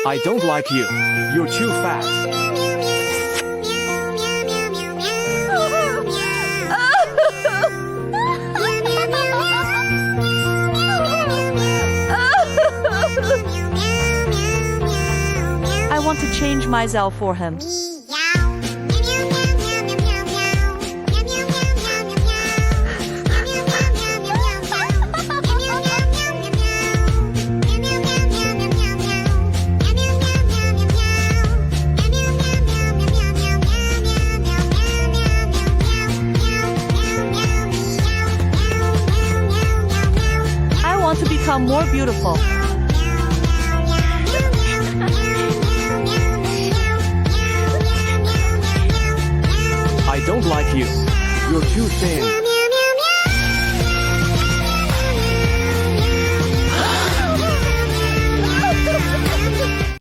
I don't like you. You're too fat. I want to change myself for him. I want to become more beautiful. I don't like you. You're too thin.